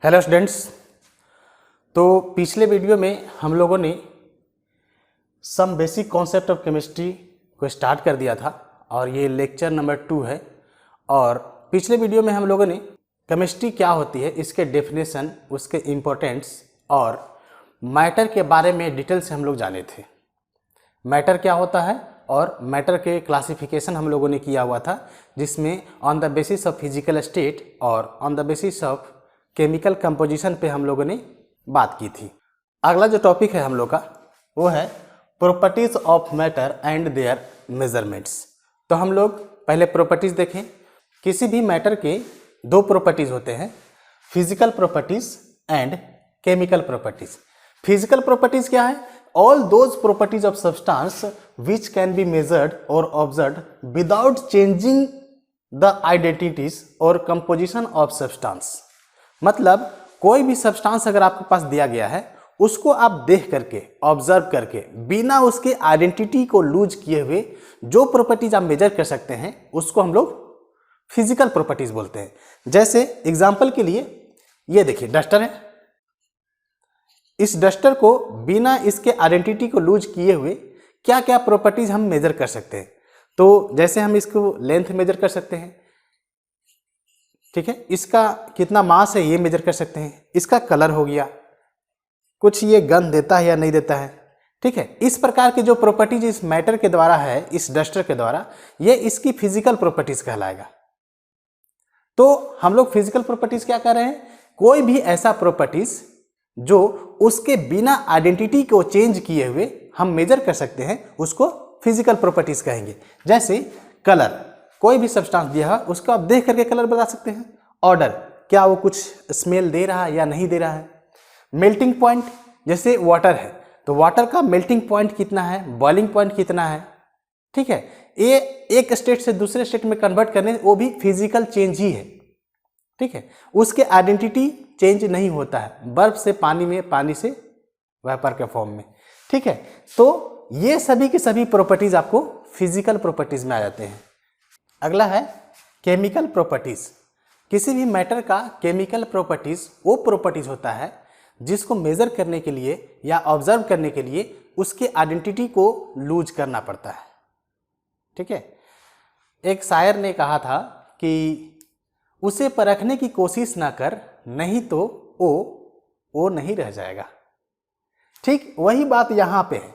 Hello students. तो पिछले video में हम लोगों ने some basic concept of chemistry को स्टार्ट कर दिया था और ये लेक्चर नंबर 2 है। और पिछले वीडियो में हम लोगों ने केमिस्ट्री क्या होती है, इसके डेफिनेशन, उसके इम्पोर्टेंस और मैटर के बारे में डिटेल से हम लोग जाने थे। मैटर क्या होता है और मैटर के क्लासिफिकेशन हम लोगों ने किया हुआ था, जिसमें on the basis of physical state और on the basis of chemical composition पे हम लोगों ने बात की थी। अगला जो टॉपिक है हम लोग का वो है properties of matter and their measurements. तो हम लोग पहले प्रॉपर्टीज देखें। किसी भी मैटर के दो प्रॉपर्टीज होते हैं, physical properties and chemical properties. Physical properties क्या है? All those properties of substance which can be measured और observed without changing the identities और कंपोजिशन ऑफ सब्सटेंस। मतलब कोई भी सब्सटेंस अगर आपके पास दिया गया है, उसको आप देख करके, ऑब्जर्व करके, बिना उसके आइडेंटिटी को लूज किए हुए जो प्रॉपर्टीज आप मेजर कर सकते हैं, उसको हम लोग फिजिकल प्रॉपर्टीज बोलते हैं। जैसे एग्जांपल के लिए ये देखिए, डस्टर है। इस डस्टर को बिना इसके आइडेंटिटी को लूज किए हुए क्या क्या प्रॉपर्टीज हम मेजर कर सकते हैं। तो जैसे हम इसको लेंथ मेजर कर सकते हैं, ठीक है, इसका कितना मास है ये मेजर कर सकते हैं, इसका कलर हो गया, कुछ ये गंध देता है या नहीं देता है, ठीक है। इस प्रकार की जो प्रॉपर्टीज इस मैटर के द्वारा है, इस डस्टर के द्वारा, ये इसकी फिजिकल प्रॉपर्टीज कहलाएगा। तो हम लोग फिजिकल प्रॉपर्टीज क्या कर रहे हैं? कोई भी ऐसा प्रॉपर्टीज जो उसके बिना आइडेंटिटी को चेंज किए हुए हम मेजर कर सकते हैं, उसको फिजिकल प्रॉपर्टीज कहेंगे। जैसे कलर, कोई भी सब्सटेंस दिया है, उसको आप देख करके कलर बता सकते हैं। ऑर्डर, क्या वो कुछ स्मेल दे रहा है या नहीं दे रहा है। मेल्टिंग पॉइंट, जैसे वाटर है तो वाटर का मेल्टिंग पॉइंट कितना है, बॉइलिंग पॉइंट कितना है, ठीक है। ये एक स्टेट से दूसरे स्टेट में कन्वर्ट करने, वो भी फिजिकल चेंज ही है, ठीक है। उसके आइडेंटिटी चेंज नहीं होता है, बर्फ से पानी में, पानी से वेपर के फॉर्म में, ठीक है। तो ये सभी की सभी प्रॉपर्टीज आपको फिजिकल प्रॉपर्टीज में आ जाते हैं। अगला है केमिकल प्रॉपर्टीज। किसी भी मैटर का केमिकल प्रॉपर्टीज वो प्रॉपर्टीज होता है जिसको मेजर करने के लिए या ऑब्जर्व करने के लिए उसके आइडेंटिटी को लूज करना पड़ता है, ठीक है। एक शायर ने कहा था कि उसे परखने की कोशिश ना कर, नहीं तो वो नहीं रह जाएगा। ठीक वही बात यहाँ पे है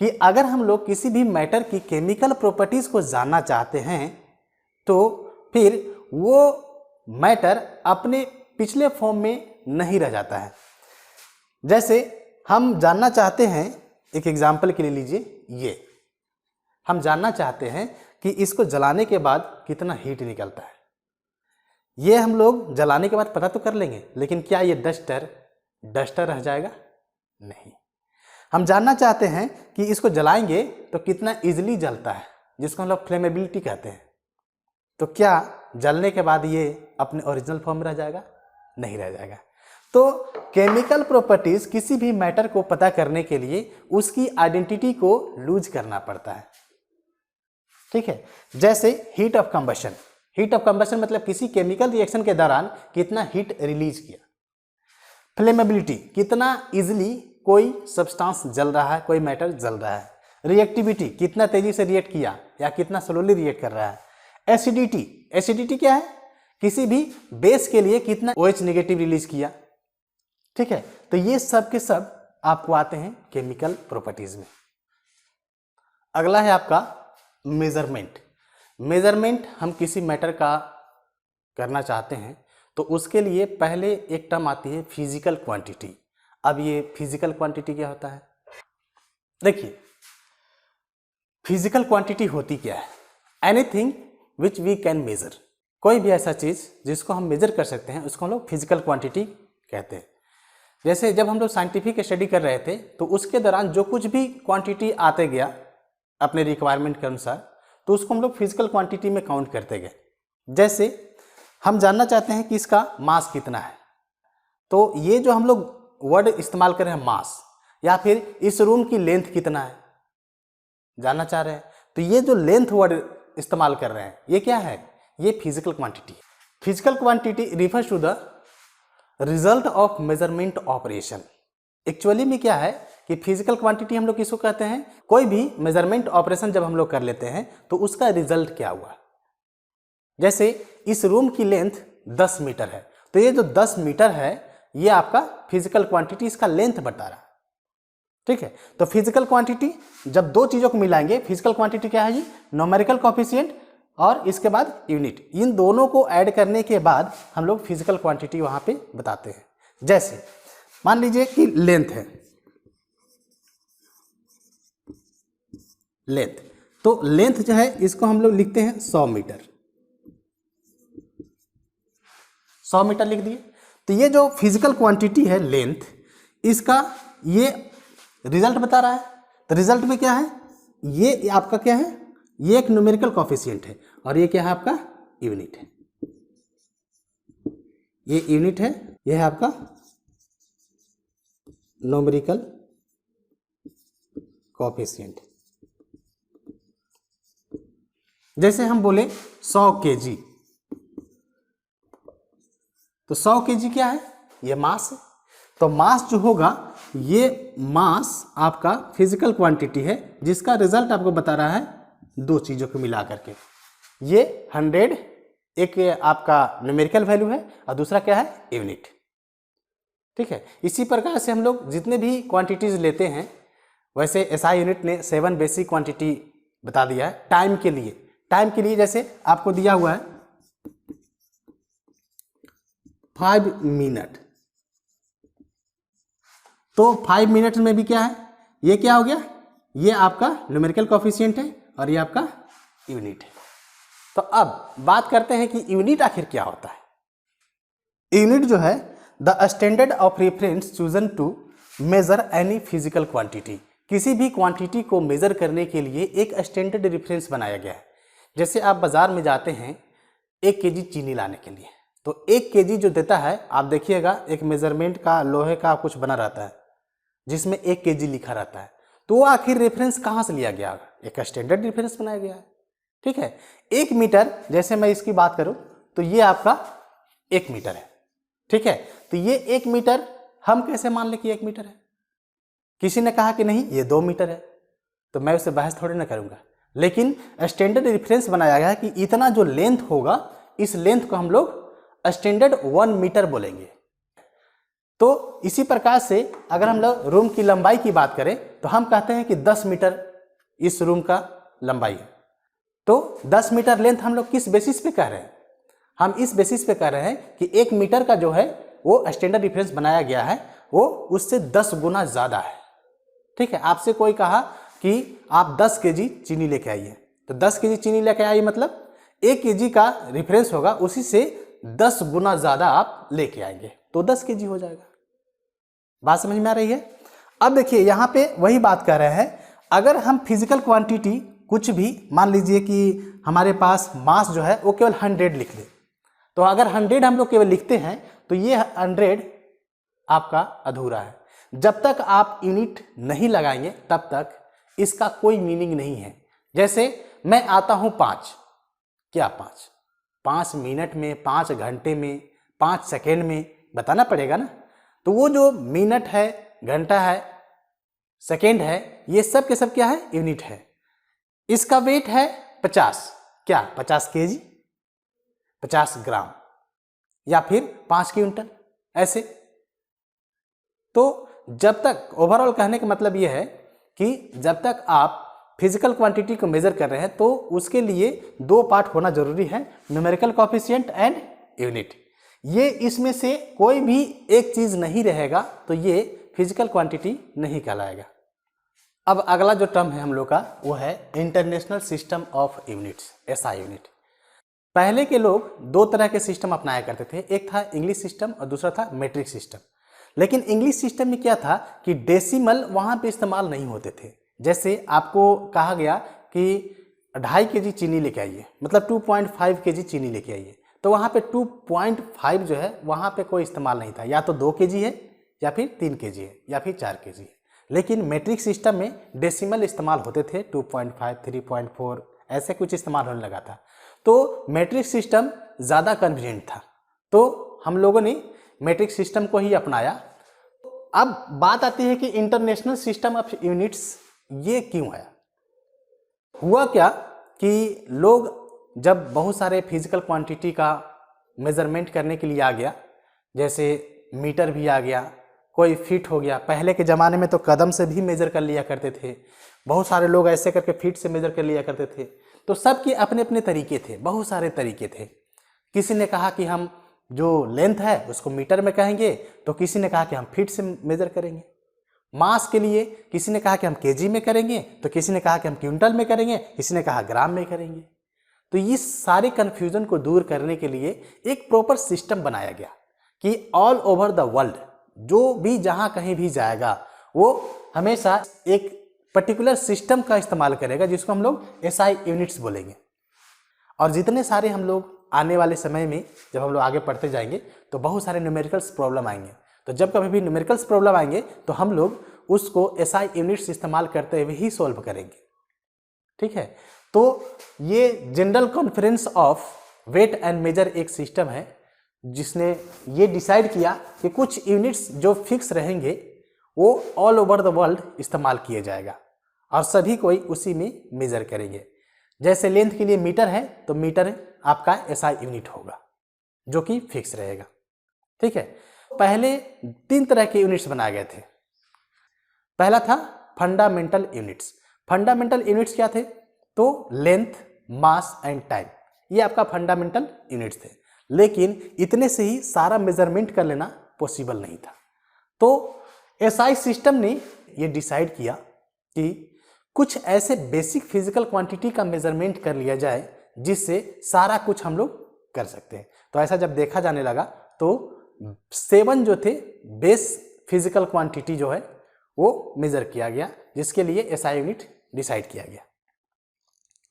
कि अगर हम लोग किसी भी मैटर की केमिकल प्रॉपर्टीज को जानना चाहते हैं, तो फिर वो मैटर अपने पिछले फॉर्म में नहीं रह जाता है। जैसे हम जानना चाहते हैं, एक एग्जांपल के लिए लीजिए, ये हम जानना चाहते हैं कि इसको जलाने के बाद कितना हीट निकलता है। ये हम लोग जलाने के बाद पता तो कर लेंगे, लेकिन क्या ये डस्टर रह जाएगा? नहीं। हम जानना चाहते हैं कि इसको जलाएंगे तो कितना इजीली जलता है, जिसको हम लोग फ्लेमेबिलिटी कहते हैं। तो क्या जलने के बाद ये अपने ओरिजिनल फॉर्म में रह जाएगा? नहीं रह जाएगा। तो केमिकल प्रॉपर्टीज किसी भी मैटर को पता करने के लिए उसकी आइडेंटिटी को लूज करना पड़ता है, ठीक है। जैसे heat of combustion. Heat of combustion मतलब किसी केमिकल रिएक्शन के दौरान कितना हीट रिलीज किया। फ्लेमेबिलिटी, कितना इजिली कोई सब्सटेंस जल रहा है, कोई मैटर जल रहा है। रिएक्टिविटी, कितना तेजी से रिएक्ट किया या कितना स्लोली रिएक्ट कर रहा है। एसिडिटी, एसिडिटी क्या है? किसी भी बेस के लिए कितना OH नेगेटिव रिलीज किया, ठीक है। तो ये सब के सब आपको आते हैं केमिकल प्रॉपर्टीज में। अगला है आपका मेजरमेंट। मेजरमेंट हम किसी मैटर का करना चाहते हैं तो उसके लिए पहले एक टर्म आती है फिजिकल क्वांटिटी। अब ये फिजिकल क्वांटिटी क्या होता है? देखिए, फिजिकल क्वांटिटी होती क्या है? Anything which we can measure. कोई भी ऐसा चीज जिसको हम मेजर कर सकते हैं, उसको हम लोग फिजिकल क्वांटिटी कहते हैं। जैसे जब हम लोग साइंटिफिक स्टडी कर रहे थे, तो उसके दौरान जो कुछ भी क्वांटिटी आते गया अपने रिक्वायरमेंट के अनुसार, तो उसको हम लोग फिजिकल क्वांटिटी में काउंट करते गए। जैसे हम जानना चाहते हैं कि इसका मास कितना है, तो ये जो हम लोग वर्ड इस्तेमाल कर रहे हैं मास, या फिर इस रूम की लेंथ कितना है जानना चाह रहे हैं, तो ये जो लेंथ वर्ड इस्तेमाल कर रहे हैं, ये क्या है? ये physical quantity. Physical quantity refers to the result of measurement operation. Actually में क्या है कि फिजिकल क्वांटिटी हम लोग किसको कहते हैं, कोई भी मेजरमेंट ऑपरेशन जब हम लोग कर लेते हैं तो उसका रिजल्ट क्या हुआ। जैसे इस रूम की लेंथ 10 मीटर है, तो ये जो 10 मीटर है ये आपका फिजिकल क्वांटिटी, इसका लेंथ बता रहा है। ठीक है, तो फिजिकल क्वांटिटी जब दो चीजों को मिलाएंगे, फिजिकल क्वांटिटी क्या है जी, न्यूमेरिकल कोएफिशिएंट और इसके बाद यूनिट, इन दोनों को ऐड करने के बाद हम लोग फिजिकल क्वांटिटी वहां पे बताते हैं। जैसे मान लीजिए कि लेंथ है, लेंथ, तो लेंथ जो है इसको हम लोग लिखते हैं 100 मीटर, 100 मीटर लिख दिए। तो ये जो फिजिकल क्वांटिटी है लेंथ, इसका ये रिजल्ट बता रहा है। तो रिजल्ट में क्या है, ये आपका क्या है, ये एक न्यूमेरिकल कोएफिशिएंट है और ये क्या है आपका यूनिट है, ये यूनिट है, ये है आपका न्यूमेरिकल कोएफिशिएंट। जैसे हम बोले 100 केजी, तो 100 केजी क्या है, ये मास है। तो मास जो होगा, ये मास आपका फिजिकल क्वांटिटी है जिसका रिजल्ट आपको बता रहा है दो चीजों को मिला करके। ये 100 एक आपका न्यूमेरिकल वैल्यू है और दूसरा क्या है, यूनिट। ठीक है, इसी प्रकार से हम लोग जितने भी क्वांटिटीज लेते हैं, वैसे एसआई यूनिट ने 7 बेसिक क्वांटिटी बता दिया है। टाइम के लिए, टाइम के लिए जैसे आपको दिया हुआ है 5 मिनट, तो 5 मिनट में भी क्या है, ये क्या हो गया, ये आपका न्यूमेरिकल कोएफिशिएंट है और ये आपका यूनिट है। तो अब बात करते हैं कि यूनिट आखिर क्या होता है। यूनिट जो है the standard of reference chosen to measure any physical quantity, किसी भी क्वांटिटी को मेजर करने के लिए एक स्टैंडर्ड रेफरेंस बनाया गया है। जैसे आप बाजार में जाते हैं 1 केजी चीनी लाने के लिए, तो 1 केजी जो देता है, आप देखिएगा एक मेजरमेंट का लोहे का कुछ बना रहता है जिसमें 1 केजी लिखा रहता है। तो वो आखिर रेफरेंस कहाँ से लिया गया, एक स्टैंडर्ड रेफरेंस बनाया गया है। ठीक है, 1 मीटर, जैसे मैं इसकी बात करूं तो ये आपका 1 मीटर है। ठीक है, तो ये 1 मीटर हम कैसे मान ले कि 1 मीटर है। किसी ने कहा कि नहीं ये 2 मीटर है, तो मैं उससे बहस थोड़ी ना करूंगा, लेकिन स्टैंडर्ड रेफरेंस बनाया गया है कि इतना जो लेंथ होगा, इस लेंथ को हम लोग स्टैंडर्ड 1 मीटर बोलेंगे। तो इसी प्रकार से अगर हम लोग रूम की लंबाई की बात करें तो हम कहते हैं कि 10 मीटर इस रूम का लंबाई है। तो 10 मीटर लेंथ हम लोग किस बेसिस पे कह रहे हैं, हम इस बेसिस पे कह रहे हैं कि 1 मीटर का जो है वो स्टैंडर्ड रेफरेंस बनाया गया है, वो उससे 10 गुना ज़्यादा है। ठीक है, आपसे कोई कहा कि आप 10 केजी चीनी लेके आइए, तो 10 केजी चीनी लेके आइए मतलब 1 केजी का रेफरेंस होगा, उसी से 10 गुना ज़्यादा आप लेके आएंगे तो 10 केजी हो जाएगा। बात समझ में आ रही है। अब देखिए यहाँ पे वही बात कर रहे हैं, अगर हम फिजिकल क्वांटिटी कुछ भी मान लीजिए कि हमारे पास मास जो है वो केवल 100 लिख ले, तो अगर 100 हम लोग केवल लिखते हैं तो ये 100 आपका अधूरा है। जब तक आप यूनिट नहीं लगाएंगे तब तक इसका कोई मीनिंग नहीं है। जैसे मैं आता हूं 5, क्या 5 मिनट में, 5 घंटे में, 5 सेकेंड में बताना पड़ेगा ना। तो वो जो मिनट है, घंटा है, सेकेंड है, ये सब के सब क्या है, यूनिट है। इसका वेट है 50, क्या 50 केजी, 50 ग्राम या फिर 5 क्विंटल ऐसे। तो जब तक, ओवरऑल कहने का मतलब ये है कि जब तक आप फिजिकल क्वांटिटी को मेजर कर रहे हैं तो उसके लिए 2 पार्ट होना जरूरी है, न्यूमेरिकल कोएफिशिएंट एंड यूनिट। ये इसमें से कोई भी एक चीज नहीं रहेगा तो ये फिजिकल क्वांटिटी नहीं कहलाएगा। अब अगला जो टर्म है हम लोग का वो है international system of units, SI unit. पहले के लोग 2 तरह के सिस्टम अपनाया करते थे, एक था इंग्लिश सिस्टम और दूसरा था मैट्रिक सिस्टम। लेकिन इंग्लिश सिस्टम में क्या था कि डेसिमल वहाँ पे इस्तेमाल नहीं होते थे। जैसे आपको कहा गया कि 2.5 केजी चीनी लेके आइए, मतलब 2.5 केजी चीनी लेके आइए, तो वहाँ पे 2.5 जो है वहाँ पे कोई इस्तेमाल नहीं था, या तो 2 केजी है या फिर 3 केजी है या फिर 4 केजी है। लेकिन मैट्रिक सिस्टम में डेसिमल इस्तेमाल होते थे, 2.5, 3.4 ऐसे कुछ इस्तेमाल होने लगा था। तो मैट्रिक सिस्टम ज़्यादा कन्वीनियंट था, तो हम लोगों ने मेट्रिक सिस्टम को ही अपनाया। अब बात आती है कि इंटरनेशनल सिस्टम ऑफ यूनिट्स ये क्यों आया। हुआ क्या कि लोग जब बहुत सारे फिजिकल क्वांटिटी का मेजरमेंट करने के लिए आ गया, जैसे मीटर भी आ गया, कोई फीट हो गया। पहले के ज़माने में तो कदम से भी मेज़र कर लिया करते थे, बहुत सारे लोग ऐसे करके फीट से मेज़र कर लिया करते थे। तो सबके अपने अपने तरीके थे, बहुत सारे तरीके थे। किसी ने कहा कि हम जो लेंथ है उसको मीटर में कहेंगे, तो किसी ने कहा कि हम फीट से मेज़र करेंगे। मास के लिए किसी ने कहा कि हम केजी में करेंगे, तो किसी ने कहा कि हम क्विंटल में करेंगे, किसी ने कहा ग्राम में करेंगे। तो इस सारे कन्फ्यूजन को दूर करने के लिए एक प्रॉपर सिस्टम बनाया गया कि ऑल ओवर द वर्ल्ड जो भी जहाँ कहीं भी जाएगा वो हमेशा एक पर्टिकुलर सिस्टम का इस्तेमाल करेगा, जिसको हम लोग SI यूनिट्स बोलेंगे। और जितने सारे हम लोग आने वाले समय में जब हम लोग आगे पढ़ते जाएंगे तो बहुत सारे न्यूमेरिकल्स प्रॉब्लम आएंगे। तो जब कभी भी न्यूमेरिकल्स प्रॉब्लम आएंगे तो हम लोग उसको SI यूनिट्स इस्तेमाल करते हुए ही सॉल्व करेंगे। ठीक है, तो ये general conference of weight and measure एक सिस्टम है जिसने ये डिसाइड किया कि कुछ यूनिट्स जो फिक्स रहेंगे वो ऑल ओवर द वर्ल्ड इस्तेमाल किया जाएगा और सभी कोई उसी में मेजर करेंगे। जैसे लेंथ के लिए मीटर है तो मीटर आपका SI यूनिट होगा जो कि फिक्स रहेगा। ठीक है, पहले 3 तरह के यूनिट्स बनाए गए थे। पहला था फंडामेंटल यूनिट्स। फंडामेंटल यूनिट्स क्या थे? तो लेंथ, मास एंड टाइम, ये आपका फंडामेंटल यूनिट्स थे। लेकिन इतने से ही सारा मेजरमेंट कर लेना पॉसिबल नहीं था। तो SI सिस्टम ने ये डिसाइड किया कि कुछ ऐसे बेसिक फिजिकल क्वांटिटी का मेजरमेंट कर लिया जाए जिससे सारा कुछ हम लोग कर सकते हैं। तो ऐसा जब देखा जाने लगा तो 7 जो थे बेस फिजिकल क्वांटिटी जो है वो मेजर किया गया, जिसके लिए SI यूनिट डिसाइड किया गया।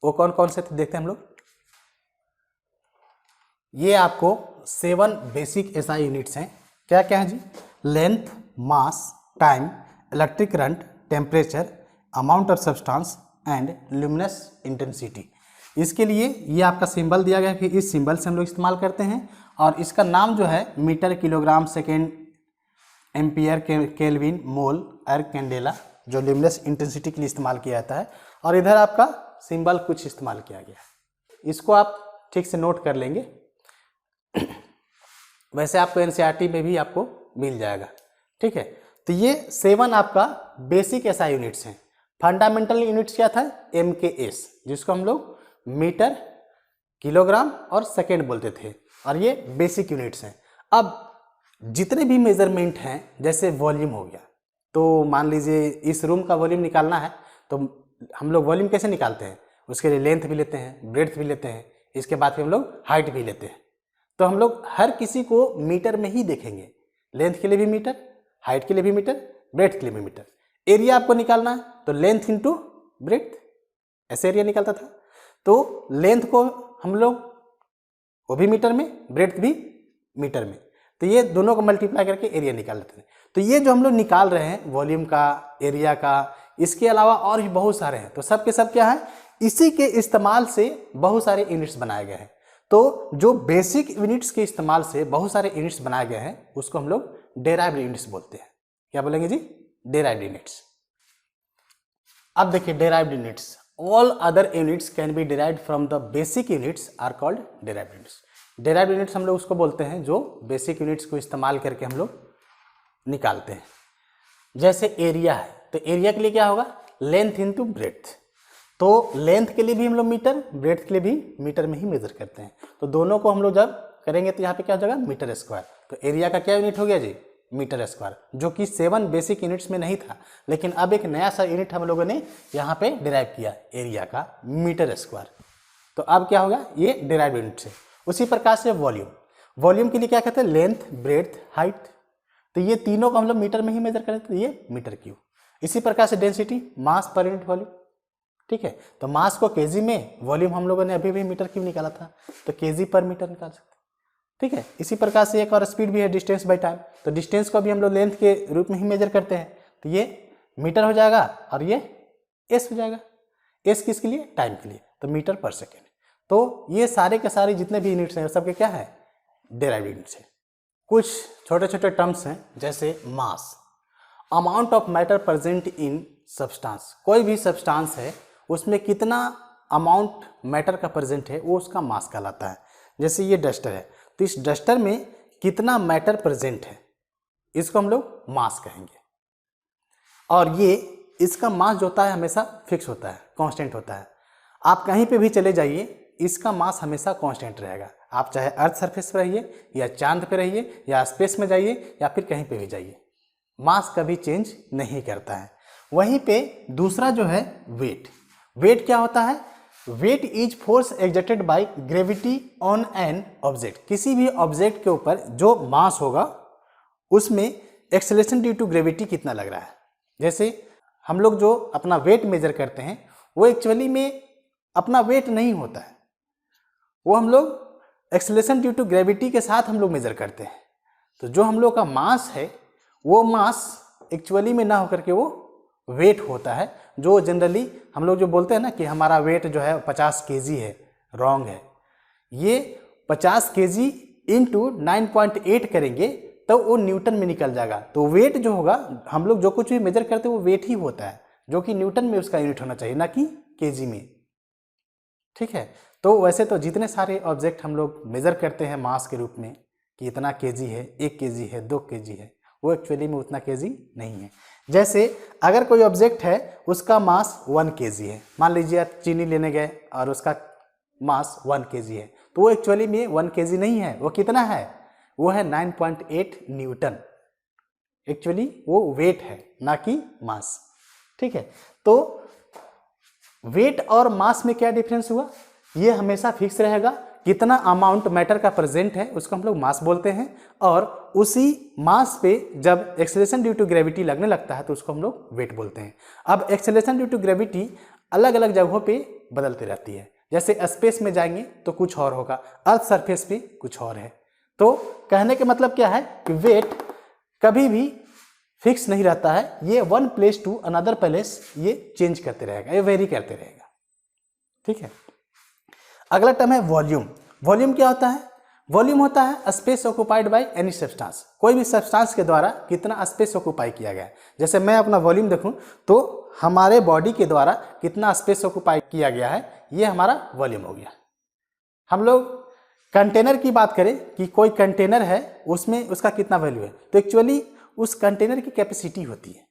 वो कौन कौन से थे देखते हैं हम लोग। ये आपको 7 बेसिक SI यूनिट्स हैं। क्या क्या है जी? Length, mass, time, electric current, temperature, amount of substance and luminous intensity. इसके लिए ये आपका सिंबल दिया गया है कि इस सिंबल से हम लोग इस्तेमाल करते हैं और इसका नाम जो है metre, kilogram, second, ampere, kelvin, mole, erg, candela, जो ल्यूमिनस इंटेंसिटी के लिए इस्तेमाल किया जाता है। और इधर आपका सिंबल कुछ इस्तेमाल किया गया है, इसको आप ठीक से नोट कर लेंगे। वैसे आपको NCERT में भी आपको मिल जाएगा। ठीक है, तो ये 7 आपका बेसिक SI यूनिट्स हैं। फंडामेंटल यूनिट्स क्या था? MKS, जिसको हम लोग मीटर, किलोग्राम और सेकेंड बोलते थे, और ये बेसिक यूनिट्स हैं। अब जितने भी मेजरमेंट हैं, जैसे वॉल्यूम हो गया, तो मान लीजिए इस रूम का वॉल्यूम निकालना है तो हम लोग वॉल्यूम कैसे निकालते हैं? उसके लिए लेंथ भी लेते हैं, ब्रेड्थ भी लेते हैं, इसके बाद फिर हम लोग हाइट भी लेते हैं। तो हम लोग हर किसी को मीटर में ही देखेंगे, लेंथ के लिए भी मीटर, हाइट के लिए भी मीटर, ब्रेड्थ के लिए भी मीटर। एरिया आपको निकालना है तो लेंथ इंटू ब्रेड्थ, ऐसे एरिया निकलता था। तो लेंथ को हम लोग वो भी मीटर में, ब्रेड्थ भी मीटर में, तो ये दोनों को मल्टीप्लाई करके एरिया निकाल लेते हैं। तो ये जो हम लोग निकाल रहे हैं वॉल्यूम का, एरिया का, इसके अलावा और भी बहुत सारे हैं। तो सब के सब क्या है? इसी के इस्तेमाल से बहुत सारे यूनिट्स बनाए गए हैं। तो जो बेसिक यूनिट्स के इस्तेमाल से बहुत सारे यूनिट्स बनाए गए हैं उसको हम लोग डेराइव्ड यूनिट्स बोलते हैं। क्या बोलेंगे जी? Derived units. अब देखिए derived units, all other units can be derived from the basic units are called derived units. Derived units हम लोग उसको बोलते हैं जो बेसिक यूनिट्स को इस्तेमाल करके हम लोग निकालते हैं। जैसे एरिया है तो एरिया के लिए क्या होगा? Length into breadth. तो लेंथ के लिए भी हम लोग मीटर, ब्रेड्थ के लिए भी मीटर में ही मेजर करते हैं। तो दोनों को हम लोग जब करेंगे तो यहाँ पे क्या हो जाएगा? Metre square. तो एरिया का क्या यूनिट हो गया जी? मीटर स्क्वायर, जो कि 7 बेसिक यूनिट्स में नहीं था, लेकिन अब एक नया सा यूनिट हम लोगों ने यहाँ पे डिराइव किया, एरिया का मीटर स्क्वायर। तो अब क्या होगा? ये डिराइव यूनिट है। उसी प्रकार से वॉल्यूम, वॉल्यूम के लिए क्या कहते हैं? Length, breadth, height. तो ये तीनों को हम लोग मीटर में ही मेजर करें तो ये मीटर क्यूब। इसी प्रकार से डेंसिटी, मास पर यूनिट वॉल्यूम। ठीक है, तो मास को केजी में, वॉल्यूम हम लोगों ने अभी भी मीटर क्यूब निकाला था, तो केजी पर मीटर निकाल सकते हैं। ठीक है, इसी प्रकार से एक और स्पीड भी है, डिस्टेंस बाय टाइम। तो डिस्टेंस को भी हम लोग लेंथ के रूप में ही मेजर करते हैं, तो ये मीटर हो जाएगा और ये एस हो जाएगा। एस किसके लिए? टाइम के लिए, तो मीटर पर सेकेंड। तो ये सारे के सारे जितने भी यूनिट्स हैं सबके क्या है? डेराइव्ड यूनिट्स है। कुछ छोटे छोटे टर्म्स हैं, जैसे mass, amount of matter present in substance. कोई भी सब्सटेंस है उसमें कितना अमाउंट मैटर का प्रेजेंट है वो उसका मास कहलाता है। जैसे ये डस्टर है तो इस डस्टर में कितना मैटर प्रेजेंट है इसको हम लोग मास कहेंगे। और ये इसका मास जो होता है हमेशा फिक्स होता है, कांस्टेंट होता है। आप कहीं पे भी चले जाइए इसका मास हमेशा कांस्टेंट रहेगा। आप चाहे अर्थ सरफेस पर रहिए या चांद पे रहिए या स्पेस में जाइए या फिर कहीं पे भी जाइए, मास कभी चेंज नहीं करता है। वहीं पे दूसरा जो है वेट। वेट क्या होता है? Weight is force exerted by gravity on an object. किसी भी ऑब्जेक्ट के ऊपर जो मास होगा उसमें एक्सेलरेशन ड्यू टू ग्रेविटी कितना लग रहा है। जैसे हम लोग जो अपना वेट मेजर करते हैं वो एक्चुअली में अपना वेट नहीं होता है, वो हम लोग एक्सेलरेशन ड्यू टू ग्रेविटी के साथ हम लोग मेजर करते हैं। तो जो हम लोग का मास है वो मास एक्चुअली में ना होकर के वो वेट होता है। जो जनरली हम लोग जो बोलते हैं ना कि हमारा वेट जो है 50 केजी है, रॉन्ग है। ये 50 केजी इंटू 9.8 करेंगे तो वो न्यूटन में निकल जाएगा। तो वेट जो होगा, हम लोग जो कुछ भी मेजर करते हैं वो वेट ही होता है, जो कि न्यूटन में उसका यूनिट होना चाहिए, ना कि केजी में। ठीक है, तो वैसे तो जितने सारे ऑब्जेक्ट हम लोग मेजर करते हैं मास के रूप में कि इतना केजी है, 1 केजी है, 2 केजी है, वो एक्चुअली में उतना केजी नहीं है। जैसे अगर कोई ऑब्जेक्ट है उसका मास 1 केजी है, मान लीजिए आप चीनी लेने गए और उसका मास 1 केजी है, तो वो एक्चुअली में 1 केजी नहीं है। वो कितना है? वो है 9.8 न्यूटन। एक्चुअली वो वेट है ना कि मास। ठीक है, तो वेट और मास में क्या डिफरेंस हुआ? ये हमेशा फिक्स रहेगा। कितना अमाउंट मैटर का प्रेजेंट है उसको हम लोग मास बोलते हैं, और उसी मास पे जब एक्सेलरेशन ड्यू टू ग्रेविटी लगने लगता है तो उसको हम लोग वेट बोलते हैं। अब एक्सेलरेशन ड्यू टू ग्रेविटी अलग अलग जगहों पे बदलती रहती है। जैसे स्पेस में जाएंगे तो कुछ और होगा, अर्थ सरफेस पे कुछ और है। तो कहने का मतलब क्या है कि वेट कभी भी फिक्स नहीं रहता है, ये one place to another place ये चेंज करते रहेगा, ये वेरी करते रहेगा। ठीक है, अगला टर्म है वॉल्यूम। वॉल्यूम क्या होता है? वॉल्यूम होता है space occupied by any substance. कोई भी सब्सटेंस के द्वारा कितना स्पेस ऑक्युपाई किया गया है। जैसे मैं अपना वॉल्यूम देखूं तो हमारे बॉडी के द्वारा कितना स्पेस ऑक्युपाई किया गया है, ये हमारा वॉल्यूम हो गया। हम लोग कंटेनर की बात करें कि कोई कंटेनर है उसमें उसका कितना वैल्यू है, तो एक्चुअली उस कंटेनर की कैपेसिटी होती है।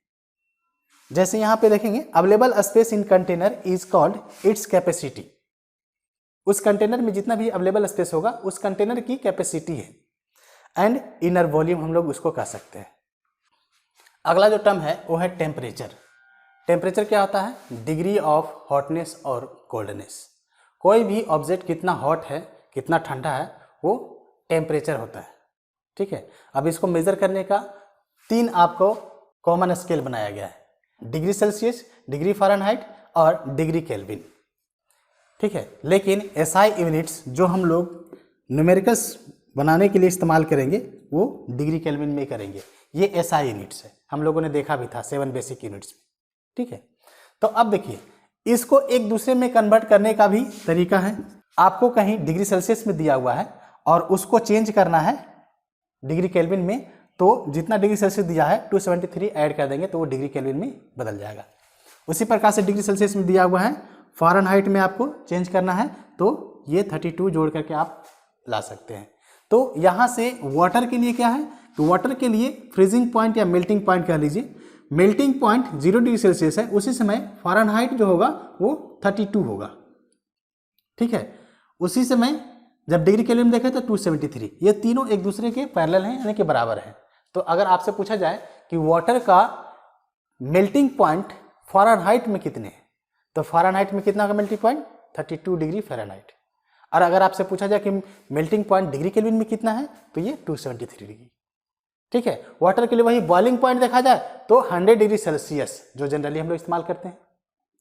जैसे यहाँ पे देखेंगे available space in container is called its capacity. उस कंटेनर में जितना भी अवेलेबल स्पेस होगा उस कंटेनर की कैपेसिटी है। एंड इनर वॉल्यूम हम लोग उसको कह सकते हैं। अगला जो टर्म है वो है टेम्परेचर। टेम्परेचर क्या होता है? डिग्री ऑफ हॉटनेस और कोल्डनेस। कोई भी ऑब्जेक्ट कितना हॉट है कितना ठंडा है वो टेम्परेचर होता है। ठीक है, अब इसको मेजर करने का 3 आपको कॉमन स्केल बनाया गया है, डिग्री सेल्सियस, डिग्री फ़ारेनहाइट और डिग्री केल्विन। ठीक है, लेकिन एसआई यूनिट्स जो हम लोग न्यूमेरिकल्स बनाने के लिए इस्तेमाल करेंगे वो डिग्री केल्विन में करेंगे। ये एसआई यूनिट्स है, हम लोगों ने देखा भी था 7 बेसिक यूनिट्स में। ठीक है, तो अब देखिए इसको एक दूसरे में कन्वर्ट करने का भी तरीका है। आपको कहीं डिग्री सेल्सियस में दिया हुआ है और उसको चेंज करना है डिग्री केल्विन में, तो जितना डिग्री सेल्सियस दिया है 273 ऐड कर देंगे तो वो डिग्री केल्विन में बदल जाएगा। उसी प्रकार से डिग्री सेल्सियस में दिया हुआ है, फ़ारेनहाइट में आपको चेंज करना है तो ये 32 जोड़ करके आप ला सकते हैं। तो यहाँ से वाटर के लिए क्या है, तो वाटर के लिए फ्रीजिंग पॉइंट या मेल्टिंग पॉइंट कह लीजिए। मेल्टिंग पॉइंट 0 डिग्री सेल्सियस है, उसी समय फ़ारेनहाइट जो होगा वो 32 होगा। ठीक है, उसी समय जब डिग्री केल्विन में देखें तो 273। ये तीनों एक दूसरे के पैरेलल हैं यानी कि बराबर हैं। तो अगर आपसे पूछा जाए कि वाटर का मेल्टिंग पॉइंट फ़ारेनहाइट में कितने हैं, तो फ़ारेनहाइट में कितना का मेल्टिंग पॉइंट? 32 degree Fahrenheit. और अगर आपसे पूछा जाए कि मेल्टिंग पॉइंट डिग्री केल्विन में कितना है, तो ये 273 डिग्री। ठीक है, वाटर के लिए वही बॉइलिंग पॉइंट देखा जाए तो 100 डिग्री सेल्सियस जो जनरली हम लोग इस्तेमाल करते हैं।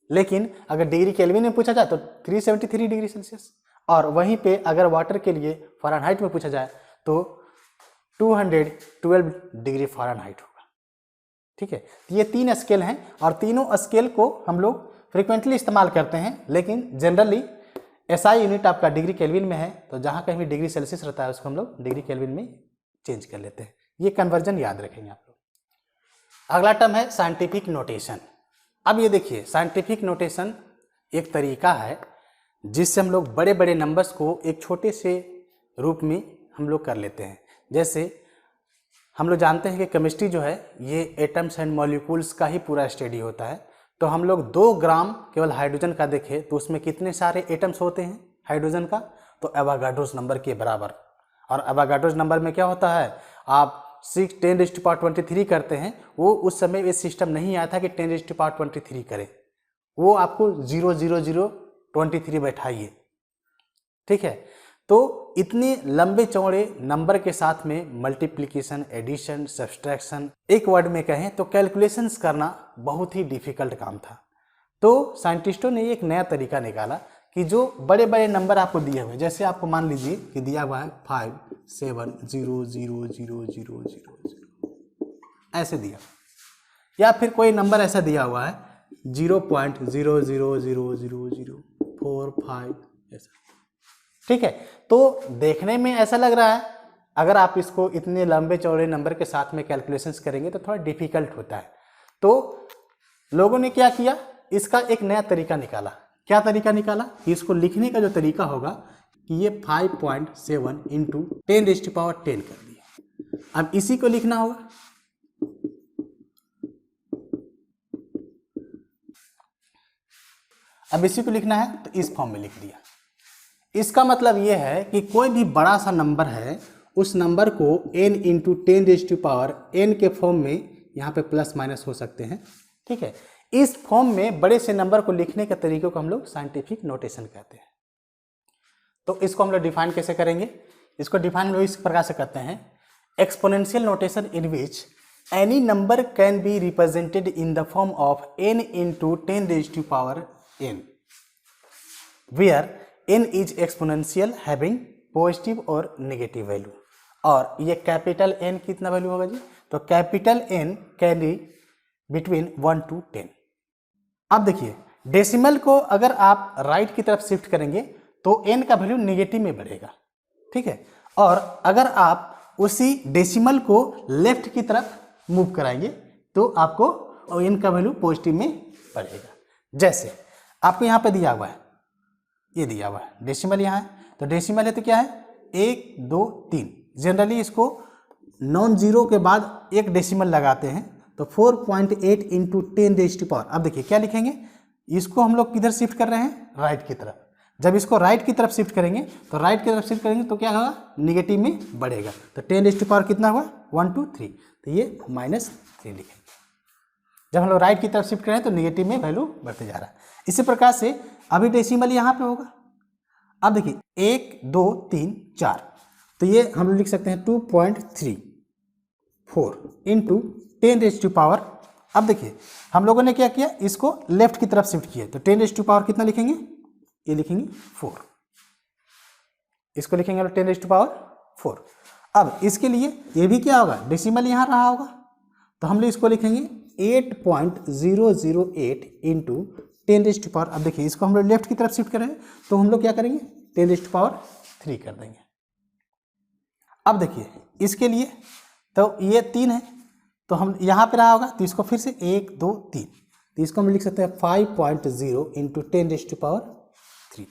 लेकिन अगर डिग्री केल्विन में पूछा जाए तो 373 डिग्री सेल्सियस, और वहीं पे अगर वाटर के लिए फ़ारेनहाइट में पूछा जाए तो 212 डिग्री फ़ारेनहाइट होगा। ठीक है, ये 3 स्केल हैं और तीनों स्केल को हम लोग फ्रिक्वेंटली इस्तेमाल करते हैं, लेकिन जनरली एसआई यूनिट आपका डिग्री केल्विन में है, तो जहाँ कहीं भी डिग्री सेल्सियस रहता है उसको हम लोग डिग्री केल्विन में चेंज कर लेते हैं। ये कन्वर्जन याद रखेंगे आप लोग। अगला टर्म है साइंटिफिक नोटेशन। अब ये देखिए, साइंटिफिक नोटेशन एक तरीका है जिससे हम लोग बड़े बड़े नंबर्स को एक छोटे से रूप में हम लोग कर लेते हैं। जैसे हम लोग जानते हैं कि केमिस्ट्री जो है ये एटम्स एंड मॉलिक्यूल्स का ही पूरा स्टडी होता है। तो हम लोग 2 ग्राम केवल हाइड्रोजन का देखें तो उसमें कितने सारे एटम्स होते हैं हाइड्रोजन का, तो एवोगाड्रोस नंबर के बराबर। और एवोगाड्रोस नंबर में क्या होता है, आप 10⁻23 करते हैं, वो उस समय ये सिस्टम नहीं आया था कि 10⁻23 करें, वो आपको 00023 बैठाइए, ठीक है। तो इतने लंबे चौड़े नंबर के साथ में मल्टीप्लिकेशन, एडिशन, सब्सट्रैक्शन, एक वर्ड में कहें तो कैलकुलेशंस करना बहुत ही डिफिकल्ट काम था। तो साइंटिस्टों ने एक नया तरीका निकाला कि जो बड़े बड़े नंबर आपको दिए हुए, जैसे आपको मान लीजिए कि दिया हुआ है 5700000 ऐसे दिया, या फिर कोई नंबर ऐसा दिया हुआ है 0.000045 ऐसा, ठीक है। तो देखने में ऐसा लग रहा है, अगर आप इसको इतने लंबे चौड़े नंबर के साथ में कैलकुलेशंस करेंगे तो थोड़ा डिफिकल्ट होता है। तो लोगों ने क्या किया, इसका एक नया तरीका निकाला। क्या तरीका निकाला कि इसको लिखने का जो तरीका होगा कि ये 5.7 × 10⁻10 कर दिया। अब इसी को लिखना होगा, अब इसी को लिखना है तो इस फॉर्म में लिख दिया। इसका मतलब ये है कि कोई भी बड़ा सा नंबर है, उस नंबर को n × 10⁻n के फॉर्म में यहाँ पे प्लस माइनस हो सकते हैं, ठीक है। इस फॉर्म में बड़े से नंबर को लिखने के तरीके को हम लोग साइंटिफिक नोटेशन कहते हैं। तो इसको हम लोग डिफाइन कैसे करेंगे, इसको डिफाइन हम लोग इस प्रकार से करते हैं, exponential notation in which any number can be represented in the form of n × 10⁻n where n is exponential having positive और नेगेटिव वैल्यू। और ये कैपिटल N कितना वैल्यू होगा जी, तो capital N carry between 1 to 10। अब देखिए, decimal को अगर आप राइट की तरफ शिफ्ट करेंगे तो n का वैल्यू नेगेटिव में बढ़ेगा, ठीक है। और अगर आप उसी डेसिमल को लेफ्ट की तरफ मूव कराएंगे तो आपको n का वैल्यू पॉजिटिव में बढ़ेगा। जैसे आपको यहाँ पे दिया हुआ है, ये दिया हुआ है डेसिमल यहाँ है, तो डेसिमल है तो क्या है 1 2 3। जनरली इसको नॉन जीरो के बाद एक डेसिमल लगाते हैं, तो 4.8 × 10⁻। अब देखिए क्या लिखेंगे, इसको हम लोग किधर शिफ्ट कर रहे हैं, राइट की तरफ। जब इसको राइट की तरफ शिफ्ट करेंगे तो राइट की तरफ शिफ्ट करेंगे तो क्या होगा, नेगेटिव में बढ़ेगा। तो 10⁻, कितना हुआ 1 2 3, तो ये -3 लिखेंगे। जब हम लोग राइट की तरफ शिफ्ट करें तो नेगेटिव में वैल्यू बढ़ते जा रहा है। इसी प्रकार से अभी डेसिमल यहाँ पे होगा। अब देखिए 1 2 3 4, तो ये हम लोग लिख सकते हैं 2.34 × 10⁻। अब देखिए हम लोगों ने क्या किया, इसको लेफ्ट की तरफ शिफ्ट किया, तो 10⁻, कितना लिखेंगे, ये लिखेंगे 4, इसको लिखेंगे 10⁻4। अब इसके लिए ये भी क्या होगा, डेसिमल यहाँ रहा होगा, तो हम लोग इसको लिखेंगे 8.008 × 10⁻। अब देखिए इसको हम लोग लेफ्ट की तरफ शिफ्ट कर रहे हैं तो हम लोग क्या करेंगे 10⁻3 कर देंगे। अब देखिए इसके लिए तो ये 3 है, तो हम यहाँ पे रहा होगा, तो इसको फिर से 1 2 3, तो इसको हम लिख सकते हैं 5.0 × 10⁻3।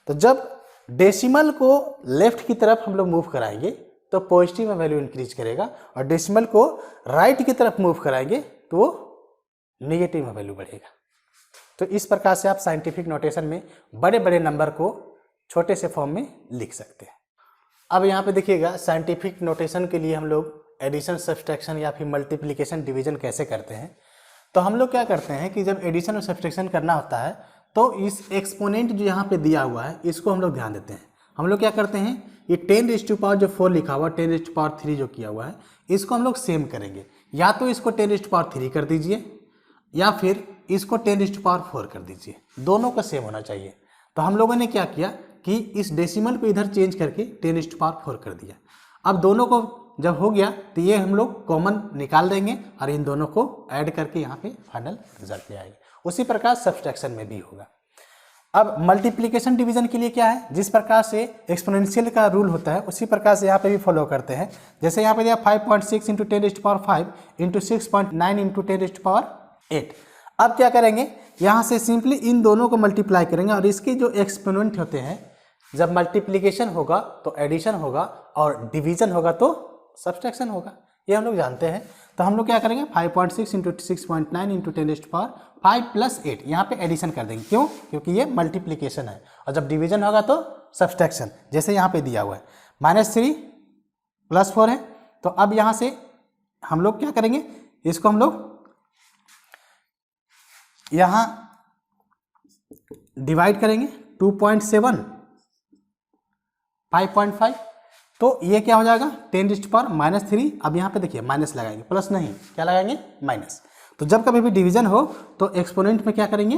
तो जब डेसिमल को लेफ्ट की तरफ हम लोग मूव कराएंगे तो पॉजिटिव में वैल्यू इंक्रीज करेगा, और डेसिमल को राइट की तरफ मूव कराएंगे तो वो नेगेटिव में वैल्यू बढ़ेगा। तो इस प्रकार से आप साइंटिफिक नोटेशन में बड़े बड़े नंबर को छोटे से फॉर्म में लिख सकते हैं। अब यहाँ पे देखिएगा, साइंटिफिक नोटेशन के लिए हम लोग एडिशन, सब्सट्रैक्शन या फिर मल्टीप्लिकेशन, डिवीजन कैसे करते हैं। तो हम लोग क्या करते हैं कि जब एडिशन और सब्सट्रैक्शन करना होता है तो इस एक्सपोनेंट जो यहाँ पे दिया हुआ है इसको हम लोग ध्यान देते हैं। हम लोग क्या करते हैं, ये 10⁻, जो 4 लिखा हुआ 10⁻3 जो किया हुआ है, इसको हम लोग सेम करेंगे। या तो इसको 10⁻3 कर दीजिए या फिर इसको 10⁻4 कर दीजिए, दोनों का सेम होना चाहिए। तो हम लोगों ने क्या किया कि इस डेसिमल को इधर चेंज करके 10⁻4 कर दिया। अब दोनों को जब हो गया तो ये हम लोग कॉमन निकाल देंगे और इन दोनों को ऐड करके यहाँ पे फाइनल रिजल्ट ले आएंगे। उसी प्रकार सब्सट्रैक्शन में भी होगा। अब मल्टीप्लिकेशन डिवीजन के लिए क्या है, जिस प्रकार से एक्सपोनेंशियल का रूल होता है उसी प्रकार से यहाँ पे भी फॉलो करते हैं। जैसे यहाँ पे दिया 5.6 इंटू 10⁵ इंटू 6.9 इंटू 10⁸। अब क्या करेंगे, यहाँ से सिंपली इन दोनों को मल्टीप्लाई करेंगे और इसके जो एक्सपोनेंट होते हैं, जब मल्टीप्लिकेशन होगा तो एडिशन होगा और डिवीजन होगा तो सब्सट्रैक्शन होगा, ये हम लोग जानते हैं। तो हम लोग क्या करेंगे 5.6 इंटू 6.9 इंटू 10⁵ प्लस 8 यहाँ पे एडिशन कर देंगे। क्यों? क्योंकि ये मल्टीप्लिकेशन है और जब डिवीजन होगा तो सब्सट्रैक्शन। जैसे यहाँ पे दिया हुआ है -3 + 4 है, तो अब यहाँ से हम लोग क्या करेंगे, इसको हम लोग यहाँ डिवाइड करेंगे 2.7 5.5, तो ये क्या हो जाएगा 10⁻³ अब यहाँ पे देखिए माइनस लगाएंगे, प्लस नहीं, क्या लगाएंगे माइनस। तो जब कभी भी डिवीजन हो तो एक्सपोनेंट में क्या करेंगे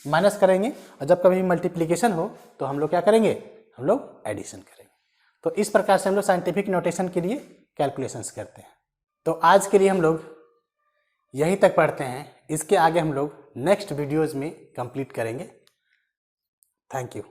माइनस करेंगे, और जब कभी मल्टीप्लिकेशन हो तो हम लोग क्या करेंगे, हम लोग एडिशन करेंगे। तो इस प्रकार से हम लोग साइंटिफिक नोटेशन के लिए कैलकुलेशंस करते हैं। तो आज के लिए हम लोग यहीं तक पढ़ते हैं, इसके आगे हम लोग नेक्स्ट वीडियोज़ में कंप्लीट करेंगे। Thank you.